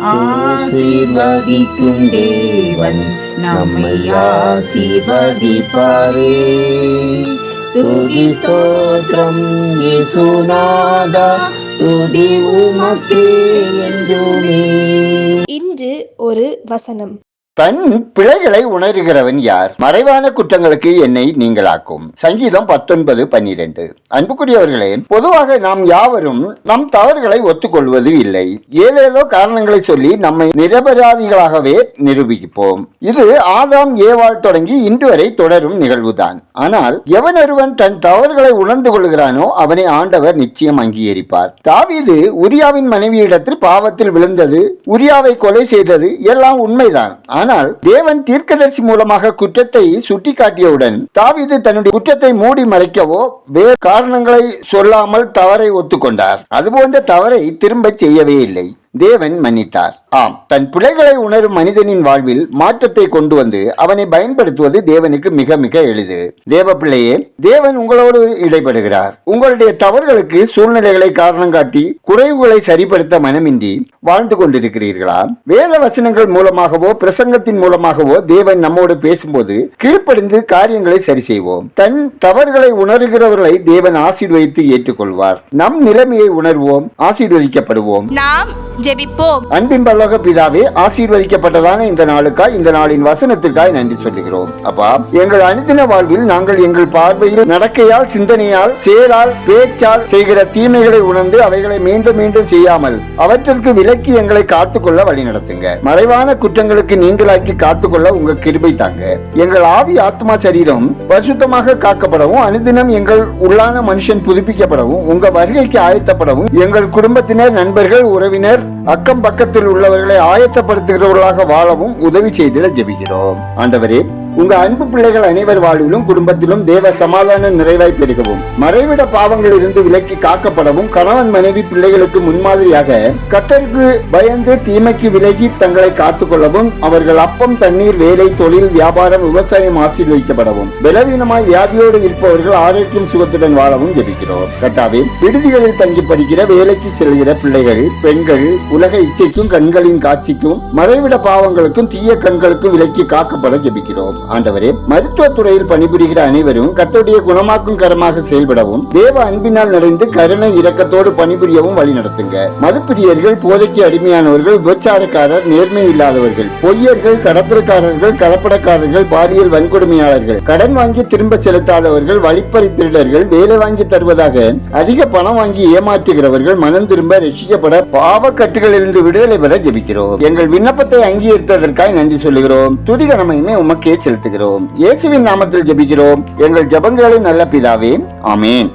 ஆசீர்வதிக்கும் தேவன் நம்மை ஆசீர்வதிப்பாரே. துதி ஸ்தோத்திரம் இயேசுநாதா, துதி உமக்கே என்றுமே. இன்று ஒரு வசனம். தன் பிழைகளை உணர்கிறவன் யார்? மறைவான குற்றங்களுக்கு என்னை நீங்களாக்கும். சங்கீதம் 19:12. அன்புக்குரியவர்களே, பொதுவாக நாம் யாவரும் நம் தவறுகளை ஒத்துக்கொள்வது இல்லை. ஏதேதோ காரணங்களை சொல்லி நம்மை நிரபராதிகளாகவே நிரூபிப்போம். இது ஆதாம் ஏவாள் தொடங்கி இன்று வரை தொடரும் நிகழ்வுதான். ஆனால் எவனொருவன் தன் தவறுகளை உணர்ந்து கொள்கிறானோ அவனை ஆண்டவர் நிச்சயம் அங்கீகரிப்பார். தாவீது உரியாவின் மனைவியிடத்தில் பாவத்தில் விழுந்தது, உரியாவை கொலை செய்தது எல்லாம் உண்மைதான். ஆனால் தேவன் தீர்க்கதரிசி மூலமாக குற்றத்தை சுட்டி காட்டியவுடன் தாவீது தன்னுடைய குற்றத்தை மூடி மறைக்கவோ வேறு காரணங்களை சொல்லாமல் தவறை ஒத்துக்கொண்டார். அதுபோன்ற தவறை திரும்ப செய்யவே இல்லை. தேவன் மன்னித்தார். ஆம், தன் பிழைகளை உணரும் மனிதனின் வாழ்வில் மாற்றத்தை கொண்டு வந்து அவனை பயன்படுத்துவது தேவனுக்கு மிக மிக எளிது. தேவ பிள்ளையே, தேவன் உங்களோடு இடைபடுகிறார். உங்களுடைய தவறுகளுக்கு சூழ்நிலைகளை காரணம் காட்டி குறைவுகளை சரிப்படுத்த மனமின்றி வாழ்ந்து கொண்டிருக்கிறீர்களா? வேத வசனங்கள் மூலமாகவோ பிரசங்கத்தின் மூலமாகவோ தேவன் நம்மோடு பேசும்போது கீழ்ப்படிந்து காரியங்களை சரி செய்வோம். தன் தவறுகளை உணர்கிறவர்களை தேவன் ஆசீர்வதித்து ஏற்றுக்கொள்வார். நம் நிலைமையை உணர்வோம், ஆசீர்வதிக்கப்படுவோம். நாம் ஜெபிப்போம். அன்பின் பரலோக பிதாவே, ஆசீர்வதிக்கப்பட்டதான இந்த நாளுக்காய், இந்த நாளின் வசனத்திற்காய் நன்றி சொல்லுகிறோம். அப்பா, எங்கள் அனுதின வாழ்வில் நாங்கள் எங்கள் பார்வையில், நடக்கையால், சிந்தனையால், செயலால், பேச்சால் செய்கிற தீமைகளை உணர்ந்து அவைகளை மீண்டும் மீண்டும் செய்யாமல் அவற்றிற்கு விலக்கி எங்களை காத்துக்கொள்ள வழி நடத்துங்க. மறைவான குற்றங்களுக்கு நீங்களாக்கி காத்துக்கொள்ள உங்க கிருபை தாங்க. எங்கள் ஆவி, ஆத்மா, சரீரம் பரிசுத்தமாக காக்கப்படவும், அனுதினம் எங்கள் உள்ளான மனுஷன் புதுப்பிக்கப்படவும், உங்க வருகைக்கு ஆயத்தப்படவும், எங்கள் குடும்பத்தினர், நண்பர்கள், உறவினர், அக்கம் பக்கத்தில் உள்ளவர்களை ஆயத்தப்படுத்துகிறவர்களாக வாழவும் உதவி செய்திட ஜெபிக்கிறோம். ஆண்டவரே, உங்க அன்பு பிள்ளைகள் அனைவர் வாழ்விலும் குடும்பத்திலும் தேவ சமாதான நிறைவாய் பெருகவும், மறைவிட பாவங்கள் இருந்து விலக்கி காக்கப்படவும், கணவன் மனைவி பிள்ளைகளுக்கு முன்மாதிரியாக கர்த்தருக்கு பயந்து தீமைக்கு விலகி தங்களை காத்துக்கொள்ளவும், அவர்கள் அப்பம், தண்ணீர், வேலை, தொழில், வியாபாரம், விவசாயம் ஆசீர்வதிக்கப்படவும், பலவீனமாய் வியாதியோடு இருப்பவர்கள் ஆரோக்கியம் சுகத்துடன் வாழவும் ஜெபிக்கிறோம். கர்த்தாவே, விடுதிகளில் தங்கி படிக்கிற, வேலைக்கு செல்கிற பிள்ளைகள், பெண்கள் உலக இச்சைக்கும் கண்களின் காட்சிக்கும் மறைவிட பாவங்களுக்கும் தீய கண்களுக்கும் விலக்கி காக்கப்பட ஜெபிக்கிறோம். ஆண்டவரே, மருத்துவத்துறையில் பணிபுரிகிற அனைவரும் கர்த்தருடைய குணமாக்கும் கரமாக செயல்படவும், தேவ அன்பினால் நிறைந்து கருணை இரக்கத்தோடு பணிபுரியவும் வழி நடத்துங்க. மதுப்பிரியர்கள், போதைக்கு அடிமையானவர்கள், விபச்சாரக்காரர், நேர்மை இல்லாதவர்கள், பொய்யர்கள், கடத்தல்காரர்கள், கலப்படக்காரர்கள், பாலியல் வன்கொடுமையாளர்கள், கடன் வாங்கி திரும்ப செலுத்தாதவர்கள், வழிப்பறி திருடர்கள், வேலை வாங்கி தருவதாக அதிக பணம் வாங்கி ஏமாற்றுகிறவர்கள் மனம் திரும்ப ரட்சிக்கப்பட, பாவ கட்டுகளிலிருந்து விடுதலை பெற ஜெபிக்கிறோம். எங்கள் விண்ணப்பத்தை அங்கீகரித்ததற்காக நன்றி சொல்லுகிறோம். துதிகனமையுமே உமக்கே செலுத்துகிறோம். இயேசுவின் நாமத்தில் ஜெபிக்கிறோம் எங்கள் ஜெபங்களின் நல்ல பிதாவே, ஆமென்.